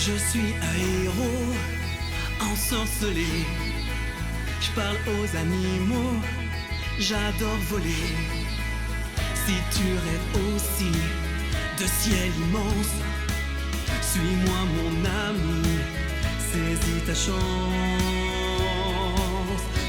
Je suis un héros ensorcelé. Je parle aux animaux, j'adore voler. Si tu rêves aussi de ciel immense, suis-moi mon ami, saisis ta chance.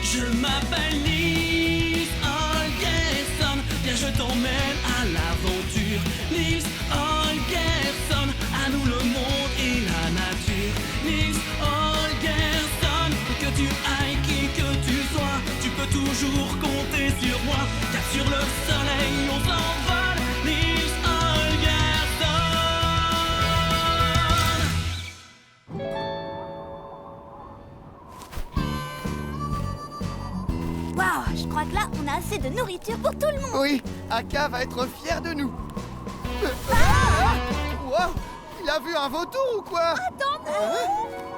Je m'appelle Nils Holgersson, viens je t'emmène à l'aventure. Nils Holgersson, à nous le monde et la nature. Nils Holgersson, que tu ailles, qui que tu sois, tu peux toujours compter sur moi, car sur le soleil on s'envole. Nils Holgersson. Waouh, je crois que là, on a assez de nourriture pour tout le monde. Oui, Aka va être fier de nous. Wow, il a vu un vautour ou quoi? Attends,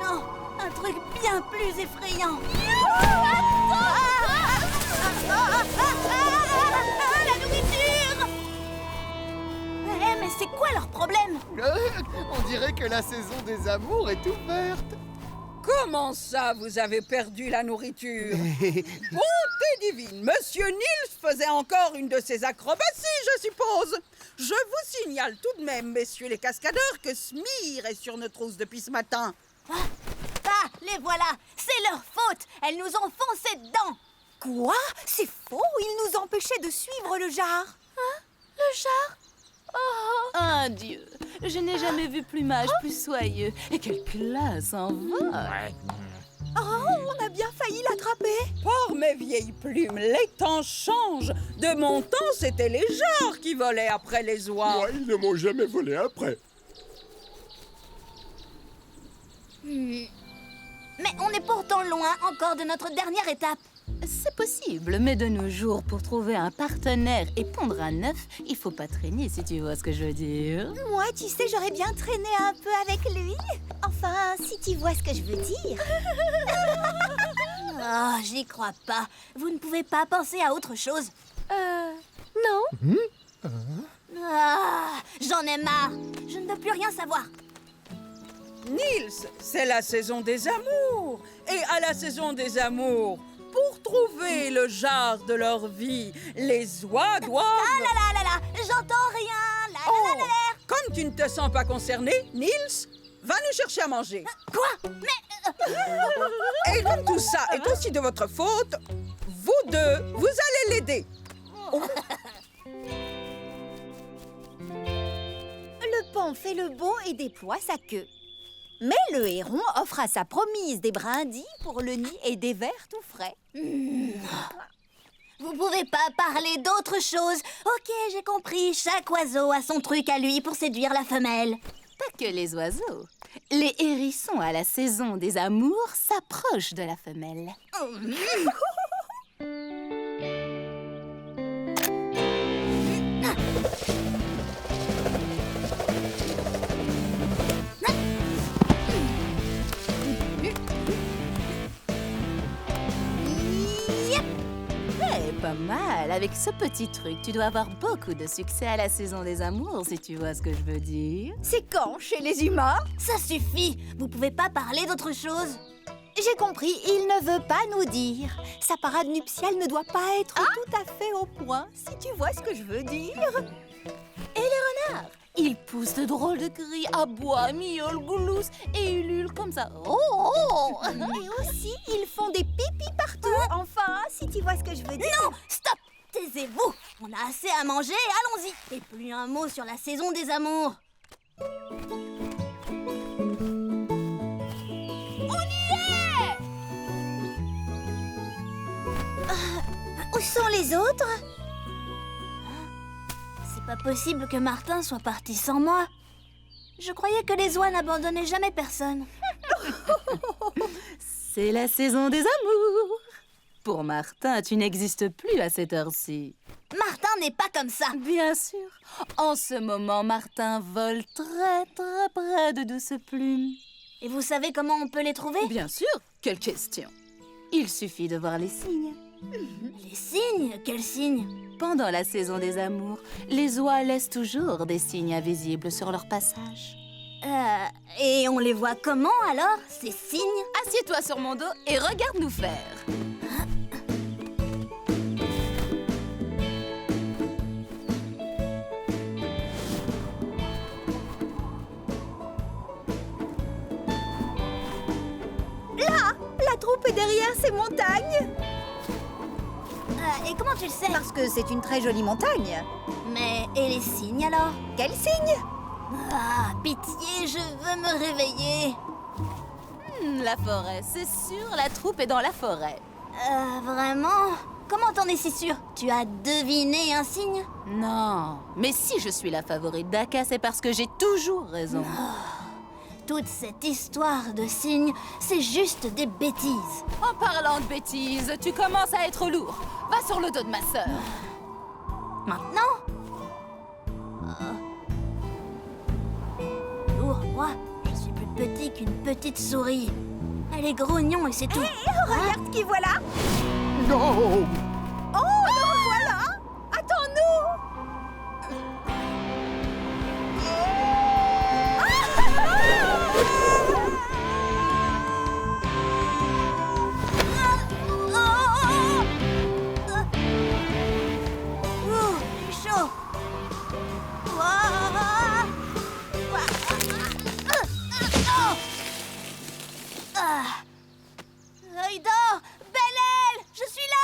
non, un truc bien plus effrayant. La nourriture! Mais c'est quoi leur problème? On dirait que la saison des amours est ouverte. Comment ça, vous avez perdu la nourriture? Bonté divine, Monsieur Nils faisait encore une de ses acrobaties, je suppose. Je vous signale tout de même, messieurs les cascadeurs, que Smir est sur notre trousse depuis ce matin. Ah, les voilà! C'est leur faute! Elles nous ont foncé dedans! Quoi? C'est faux! Ils nous empêchaient de suivre le jar! Hein? Le jar? Oh, un dieu! Je n'ai jamais vu plumage plus soyeux. Et quelle classe en vol! Oh, on a bien failli l'attraper! Pour mes vieilles plumes, les temps changent. De mon temps, c'était les jars qui volaient après les oies. Moi, ils ne m'ont jamais volé après. Mais on est pourtant loin encore de notre dernière étape. C'est possible, mais de nos jours, pour trouver un partenaire et pondre un œuf, il faut pas traîner, si tu vois ce que je veux dire. Moi, tu sais, j'aurais bien traîné un peu avec lui. Enfin, si tu vois ce que je veux dire. Oh, j'y crois pas. Vous ne pouvez pas penser à autre chose. Non. Ah, j'en ai marre. Je ne veux plus rien savoir. Nils, c'est la saison des amours. Et à la saison des amours, pour trouver le jar de leur vie, les oies doivent... Ah là là là là, j'entends rien. La la la la la. Comme tu ne te sens pas concerné, Nils, va nous chercher à manger. Quoi? Mais... Et comme tout ça est aussi de votre faute, vous deux, vous allez l'aider. Le paon fait le bond et déploie sa queue. Mais le héron offre à sa promise des brindilles pour le nid et des vers tout frais. Vous pouvez pas parler d'autre chose. Ok, j'ai compris. Chaque oiseau a son truc à lui pour séduire la femelle. Pas que les oiseaux. Les hérissons à la saison des amours s'approchent de la femelle. Pas mal. Avec ce petit truc, tu dois avoir beaucoup de succès à la saison des amours, si tu vois ce que je veux dire. C'est quand chez les humains? Ça suffit. Vous pouvez pas parler d'autre chose. J'ai compris, il ne veut pas nous dire. Sa parade nuptiale ne doit pas être tout à fait au point, si tu vois ce que je veux dire. Et les renards, ils poussent de drôles de cris, aboient, miaulent, gloussent et ululent comme ça. Oh! Et aussi, ils font des pipis partout. Enfin, si tu vois ce que je veux dire. Non, stop. Taisez-vous. On a assez à manger, allons-y. Et plus un mot sur la saison des amours. Où sont les autres? C'est pas possible que Martin soit parti sans moi. Je croyais que les oies n'abandonnaient jamais personne. C'est la saison des amours. Pour Martin, tu n'existes plus à cette heure-ci. Martin n'est pas comme ça. Bien sûr. En ce moment, Martin vole très très près de Douce Plume. Et vous savez comment on peut les trouver? Bien sûr. Quelle question. Il suffit de voir les signes. Les signes? Quels signes? Pendant la saison des amours, les oies laissent toujours des signes invisibles sur leur passage. Et on les voit comment alors, ces signes? Assieds-toi sur mon dos et regarde nous faire. Là, la troupe est derrière ces montagnes. Et comment tu le sais? Parce que c'est une très jolie montagne. Mais, et les signes alors? Quel signe? Ah, pitié, je veux me réveiller. La forêt, c'est sûr, la troupe est dans la forêt. Vraiment? Comment t'en es si sûr? Tu as deviné un signe? Non, mais si je suis la favorite d'Aka, c'est parce que j'ai toujours raison. Toute cette histoire de signes, c'est juste des bêtises. En parlant de bêtises, tu commences à être lourd. Va sur le dos de ma sœur. Maintenant? Lourd, moi, je suis plus petit qu'une petite souris. Elle est grognon et c'est tout. Regarde qui voilà. Non! Oh, le revoilà. Attends-nous. Ouh, j'ai chaud. Eidor, Belle-Aile, je suis là.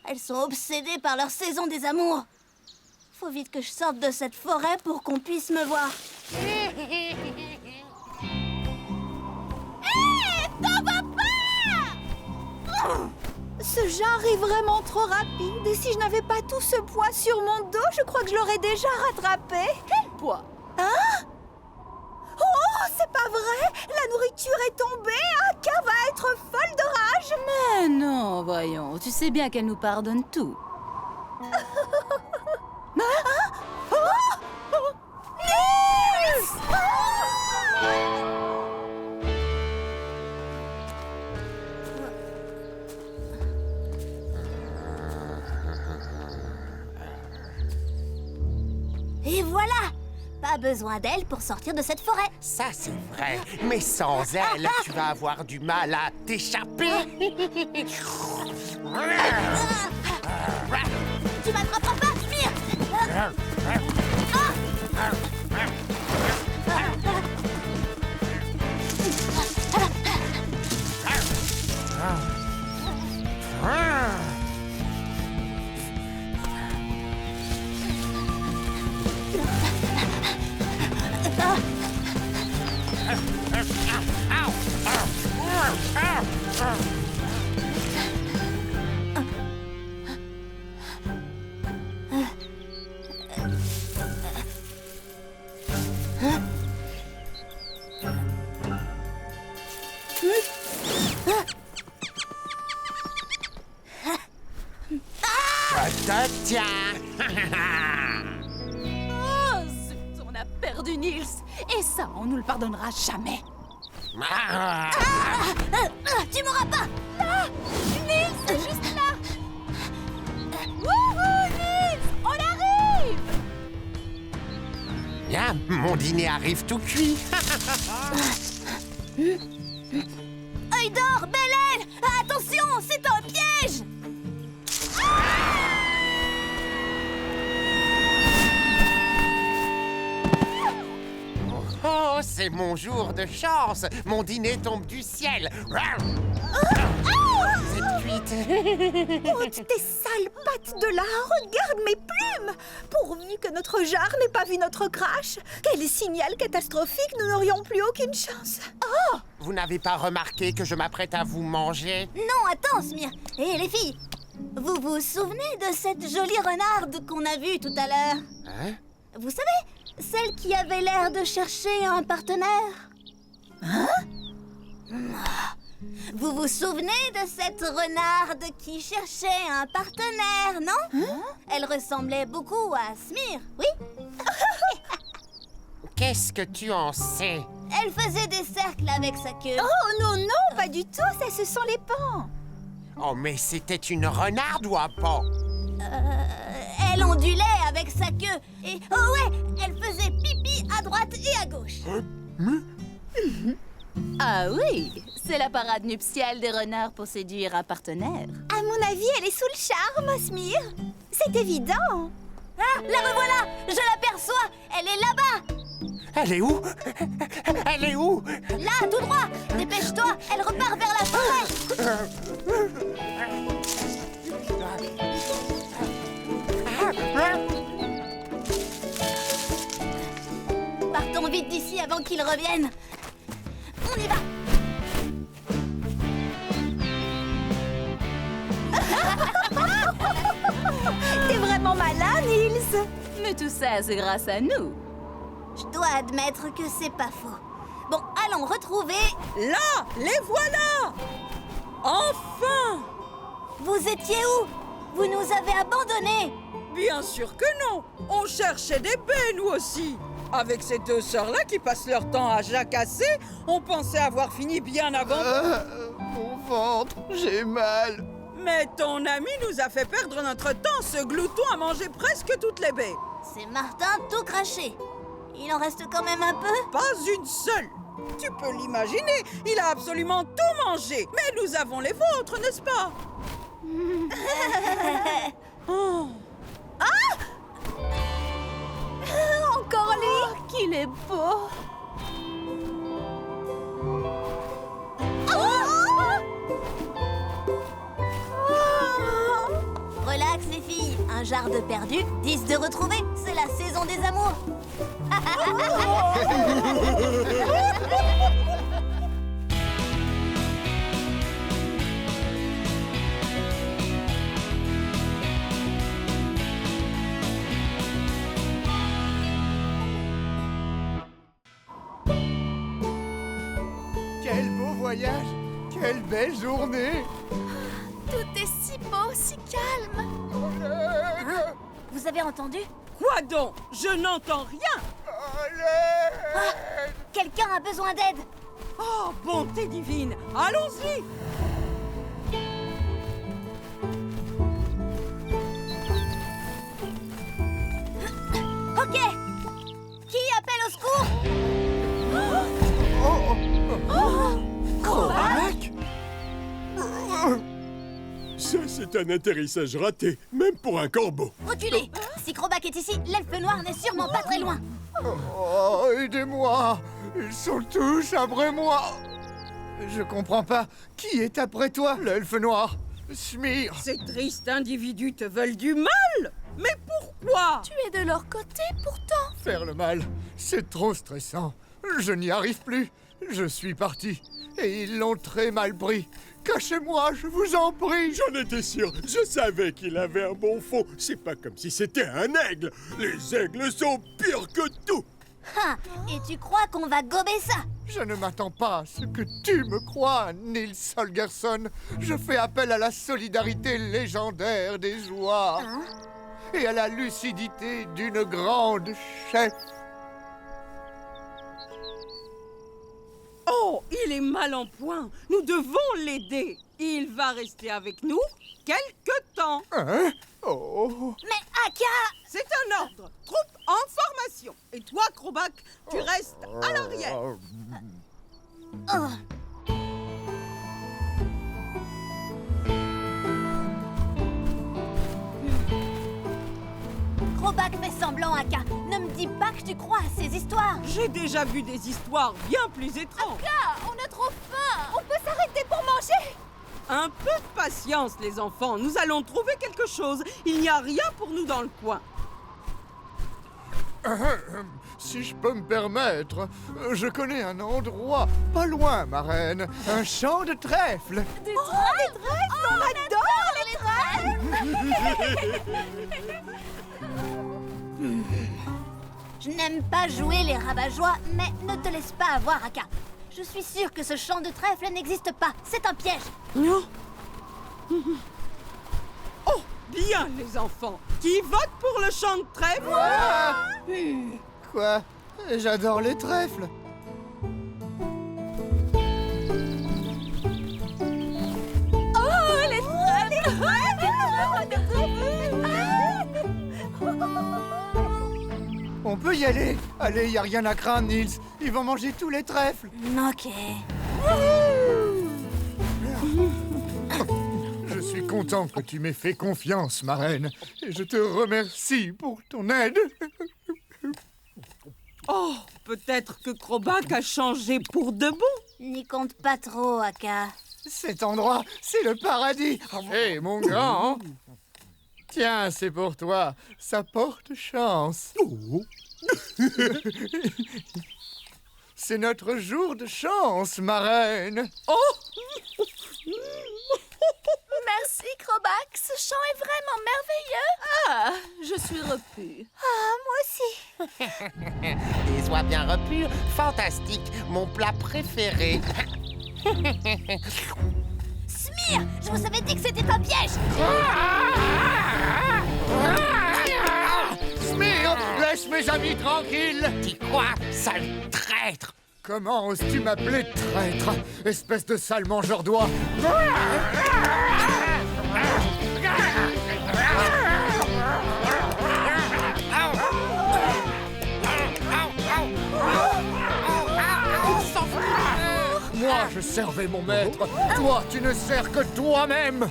Elles sont obsédées par leur saison des amours. Faut vite que je sorte de cette forêt pour qu'on puisse me voir. T'en vas pas! Ce genre est vraiment trop rapide. Et si je n'avais pas tout ce poids sur mon dos, je crois que je l'aurais déjà rattrapé. Quel poids? Hein? Oh, c'est pas vrai! La nourriture est tombée! Aka va être folle de rage! Mais non, voyons, tu sais bien qu'elle nous pardonne tout. Et voilà! Pas besoin d'elle pour sortir de cette forêt. Ça, c'est vrai. Mais sans elle, tu vas avoir du mal à t'échapper. Tu m'attraperas pas, Smir! Tiens. Oh, zut, on a perdu Nils. Et ça, on nous le pardonnera jamais. Tu m'auras pas! Là! Nils, c'est juste là! Wouhou, Nils! On arrive! Bien, mon dîner arrive tout cuit. Eidor, Belle-Aile! Attention, c'est un piège! Oh, c'est mon jour de chance. Mon dîner tombe du ciel. C'est cuite. Ôte tes sales pattes de là! Regarde mes plumes! Pourvu que notre jarre n'ait pas vu notre crash! Quel signal catastrophique! Nous n'aurions plus aucune chance! Oh! Vous n'avez pas remarqué que je m'apprête à vous manger? Non, attends, Smir. Hé, les filles, vous vous souvenez de cette jolie renarde qu'on a vue tout à l'heure? Hein? Vous savez, celle qui avait l'air de chercher un partenaire? Hein? Vous vous souvenez de cette renarde qui cherchait un partenaire, non? Elle ressemblait beaucoup à Smir, oui? Qu'est-ce que tu en sais? Elle faisait des cercles avec sa queue. Oh non, non, pas du tout! Ça, ce sont les pans! Oh, mais c'était une renarde ou un pan? Elle ondulait avec sa queue. Et, oh ouais, elle faisait pipi à droite et à à gauche. Ah oui, c'est la parade nuptiale des renards pour séduire un partenaire. À mon avis, elle est sous le charme, Smir. C'est évident. Ah, la revoilà! Je l'aperçois! Elle est là-bas! Elle est où? Elle est où? Là, tout droit! Dépêche-toi! Elle repart vers la forêt! Partons vite d'ici avant qu'il revienne! On y va! T'es vraiment malin, Nils. Mais tout ça, c'est grâce à nous. Je dois admettre que c'est pas faux. Bon, allons retrouver... Là, les voilà! Enfin! Vous étiez où? Vous nous avez abandonnés! Bien sûr que non! On cherchait des baies, nous aussi! Avec ces deux sœurs-là qui passent leur temps à jacasser, on pensait avoir fini bien avant. Mon ventre, j'ai mal. Mais ton ami nous a fait perdre notre temps. Ce glouton a mangé presque toutes les baies. C'est Martin tout craché. Il en reste quand même un peu? Pas une seule. Tu peux l'imaginer, il a absolument tout mangé. Mais nous avons les vôtres, n'est-ce pas? Oh. Encore lui. Qu'il est beau. Relax les filles, un jar de perdu, 10 de retrouvé, c'est la saison des amours. Quel beau voyage. Quelle belle journée. Tout est si beau, si calme. Vous avez entendu? Quoi donc? Je n'entends rien. Quelqu'un a besoin d'aide. Oh, bonté divine. Allons-y. Ok. Qui appelle au secours? Crobac? Ça, c'est un atterrissage raté, même pour un corbeau. Reculez. Si Crobac est ici, l'elfe noir n'est sûrement pas très loin. Oh, aidez-moi. Ils sont tous après moi. Je comprends pas. Qui est après toi, l'elfe noir? Smir. Ces tristes individus te veulent du mal. Mais pourquoi? Tu es de leur côté pourtant. Faire le mal, c'est trop stressant. Je n'y arrive plus. Je suis parti. Et ils l'ont très mal pris. Cachez-moi, je vous en prie. J'en étais sûr, je savais qu'il avait un bon fond. C'est pas comme si c'était un aigle. Les aigles sont pires que tout. Ah, et tu crois qu'on va gober ça? Je ne m'attends pas à ce que tu me crois, Nils Holgersson. Je fais appel à la solidarité légendaire des joies et à la lucidité d'une grande chef. Oh, il est mal en point. Nous devons l'aider. Il va rester avec nous quelque temps. Hein? Oh. Mais Aka! C'est un ordre. Troupe en formation. Et toi, Crobac, tu restes à l'arrière. Oh. Crobac fait semblant, Aka. Ne me dis pas que tu crois à ces histoires. J'ai déjà vu des histoires bien plus étranges. On a trop faim. On peut s'arrêter pour manger. Un peu de patience, les enfants. Nous allons trouver quelque chose. Il n'y a rien pour nous dans le coin. Si je peux me permettre, je connais un endroit pas loin, ma reine. Un champ de trèfle. Des trèfles, on adore les trèfles. Je n'aime pas jouer les rabat-joie, mais ne te laisse pas avoir, Aka. Je suis sûre que ce champ de trèfle n'existe pas. C'est un piège. Non. Oh, bien, les enfants. Qui vote pour le champ de trèfle? Quoi? J'adore les trèfles. Oh, les trèfles. On peut y aller. Allez, y a rien à craindre, Nils. Ils vont manger tous les trèfles. Ok. Je suis content que tu m'aies fait confiance, ma reine. Et je te remercie pour ton aide. Oh, peut-être que Crobac a changé pour de bon. N'y compte pas trop, Aka. Cet endroit, c'est le paradis. Hé, mon grand. Tiens, c'est pour toi. Ça porte chance. C'est notre jour de chance, ma reine. Oh! Merci, Crobac. Ce chant est vraiment merveilleux. Ah, je suis repue. Et sois bien repu, fantastique, mon plat préféré. Smir, je vous avais dit que c'était un piège. Smir, laisse mes amis tranquilles. Dis quoi, sale traître? Comment oses-tu m'appeler traître, espèce de sale mangeur d'oies? Moi, je servais mon maître. Toi, tu ne sers que toi-même.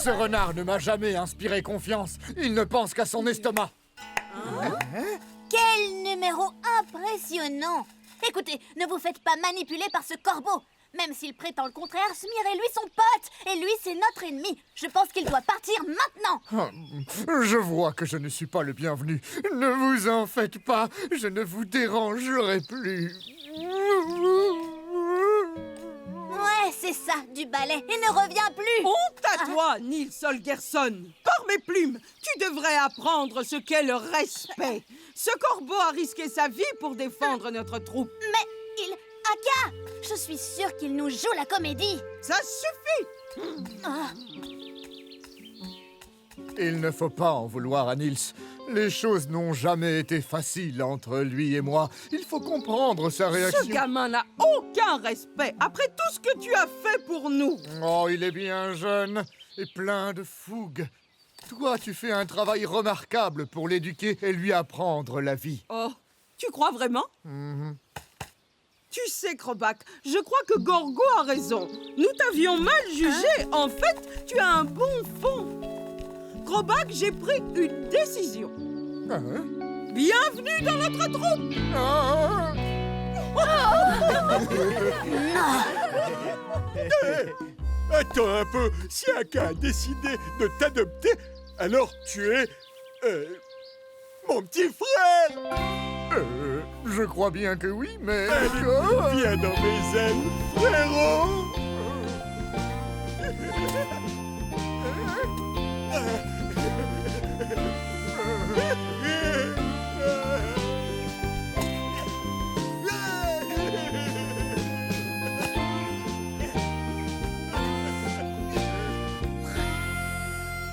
Ce renard ne m'a jamais inspiré confiance. Il ne pense qu'à son estomac. Quel numéro impressionnant! Écoutez, ne vous faites pas manipuler par ce corbeau. Même s'il prétend le contraire, Smir est lui son pote. Et lui, c'est notre ennemi. Je pense qu'il doit partir maintenant. Je vois que je ne suis pas le bienvenu. Ne vous en faites pas. Je ne vous dérangerai plus. Ouais, c'est ça, du balai. Et ne reviens plus. Honte à toi, Nils Holgersson. Par mes plumes, tu devrais apprendre ce qu'est le respect. Ce corbeau a risqué sa vie pour défendre notre troupe. Mais il... Aka, je suis sûre qu'il nous joue la comédie. Ça suffit. Il ne faut pas en vouloir à Nils. Les choses n'ont jamais été faciles entre lui et moi. Il faut comprendre sa réaction. Ce gamin n'a aucun respect après tout ce que tu as fait pour nous. Oh, il est bien jeune et plein de fougue. Toi, tu fais un travail remarquable pour l'éduquer et lui apprendre la vie. Oh, tu crois vraiment? Tu sais, Crobac, je crois que Gorgo a raison. Nous t'avions mal jugé. En fait, tu as un bon fond. Crobac, j'ai pris une décision. Hein? Bienvenue dans notre troupe. Ah! Attends un peu, si Aka a décidé de t'adopter, alors tu es... mon petit frère. Je crois bien que oui, mais... Allez, viens dans mes ailes, frérot.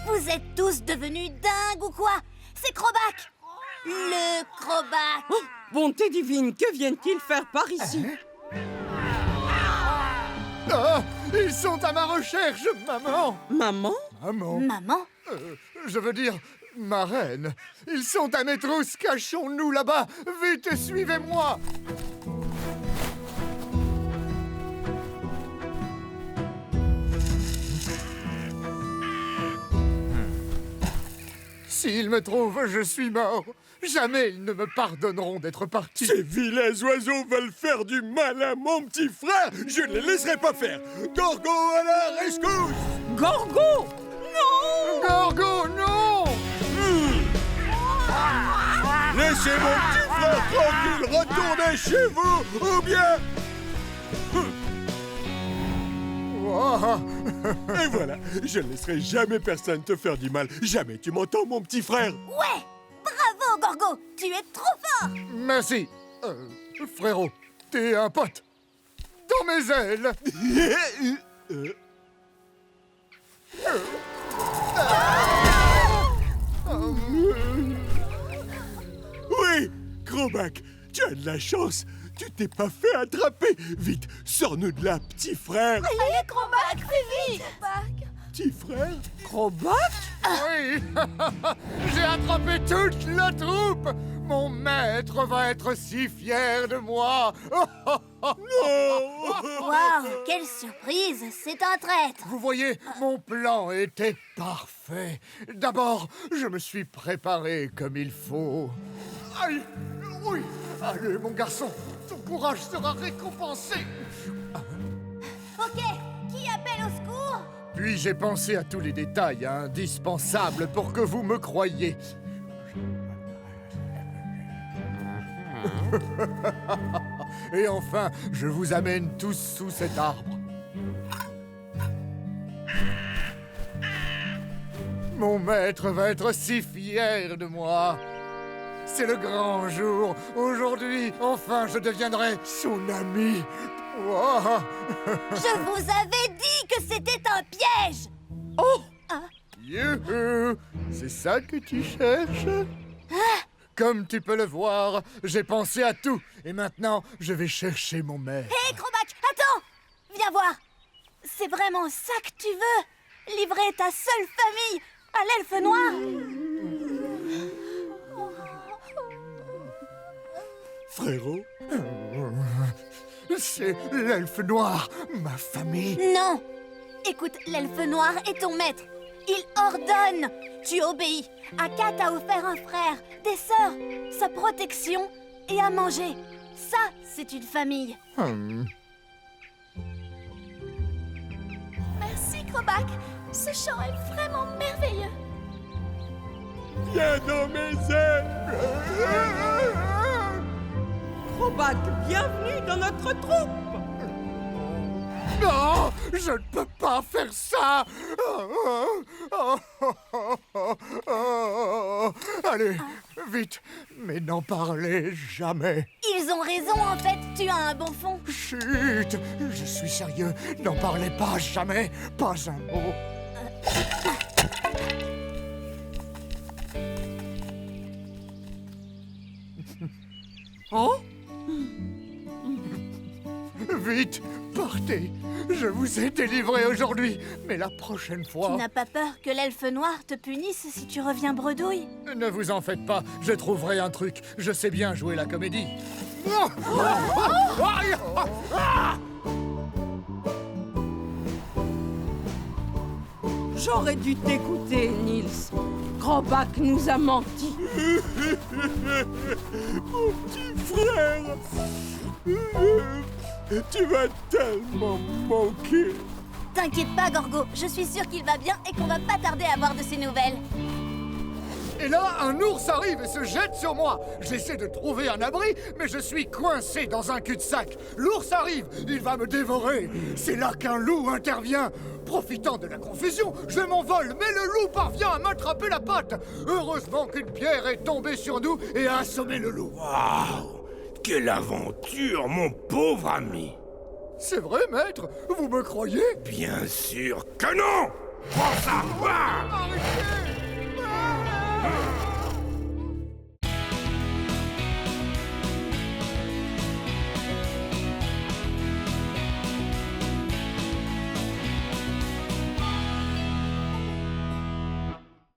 Vous êtes tous devenus dingues ou quoi? C'est Crobac. Le Crobac. Oh, bonté divine, que viennent-ils faire par ici? Ah, ils sont à ma recherche, maman. Maman? Maman? Maman? Je veux dire, ma reine. Ils sont à mes trousses, cachons-nous là-bas. Vite, suivez-moi. S'ils me trouvent, je suis mort. Jamais ils ne me pardonneront d'être partis. Ces vilains oiseaux veulent faire du mal à mon petit frère. Je ne les laisserai pas faire. Gorgo à la rescousse. Gorgo! Non! Gorgo, non! Laissez mon petit frère tranquille. Retournez chez vous ou bien... Oh. Et voilà, je ne laisserai jamais personne te faire du mal. Jamais, tu m'entends, mon petit frère? Ouais! Bravo, Gorgo! Tu es trop fort! Merci. Frérot, t'es un pote. Dans mes ailes. Oui, Crobac, tu as de la chance. Tu t'es pas fait attraper. Vite, sors-nous de là, petit frère. Allez, Crobac, fais vite! Petit frère? Crobac? Oui, j'ai attrapé toute la troupe. Mon maître va être si fier de moi. Waouh, quelle surprise! C'est un traître! Vous voyez, mon plan était parfait. D'abord, je me suis préparé comme il faut. Aïe, oui, allez, mon garçon, ton courage sera récompensé. Ok, qui appelle au secours? Puis j'ai pensé à tous les détails indispensables pour que vous me croyiez. Et enfin, je vous amène tous sous cet arbre. Mon maître va être si fier de moi. C'est le grand jour. Aujourd'hui, enfin, je deviendrai son ami. Wow. Je vous avais dit que c'était un piège! Oh! Youhou! C'est ça que tu cherches? Comme tu peux le voir, j'ai pensé à tout. Et maintenant, je vais chercher mon maître. Hé, Crobac, attends! Viens voir! C'est vraiment ça que tu veux? Livrer ta seule famille à l'elfe noir? Frérot? C'est l'elfe noir, ma famille. Non! Écoute, l'elfe noir est ton maître. Il ordonne. Tu obéis. Aka t'a offert un frère, des sœurs, sa protection et à manger. Ça, c'est une famille. Merci, Crobac. Ce chant est vraiment merveilleux. Viens dans mes ailes. Crobac, bienvenue dans notre troupe. Non, je ne peux pas faire ça. Allez, vite, mais n'en parlez jamais. Ils ont raison, en fait. Tu as un bon fond. Chut, je suis sérieux. N'en parlez pas jamais, pas un mot. Oh? Vite, partez. Je vous ai délivré aujourd'hui, mais la prochaine Tu fois... n'as pas peur que l'elfe noir te punisse si tu reviens bredouille? Ne vous en faites pas, je trouverai un truc. Je sais bien jouer la comédie. J'aurais dû t'écouter, Nils. Crobac nous a menti. Mon petit frère. Tu vas tellement manquer. T'inquiète pas, Gorgo. Je suis sûre qu'il va bien et qu'on va pas tarder à avoir de ses nouvelles. Et là, un ours arrive et se jette sur moi. J'essaie de trouver un abri, mais je suis coincé dans un cul-de-sac. L'ours arrive, il va me dévorer. C'est là qu'un loup intervient. Profitant de la confusion, je m'envole, mais le loup parvient à m'attraper la patte. Heureusement qu'une pierre est tombée sur nous et a assommé le loup. Waouh! Quelle aventure, mon pauvre ami! C'est vrai, maître? Vous me croyez? Bien sûr que non! Prends ça! Ah! Arrêtez! Ah!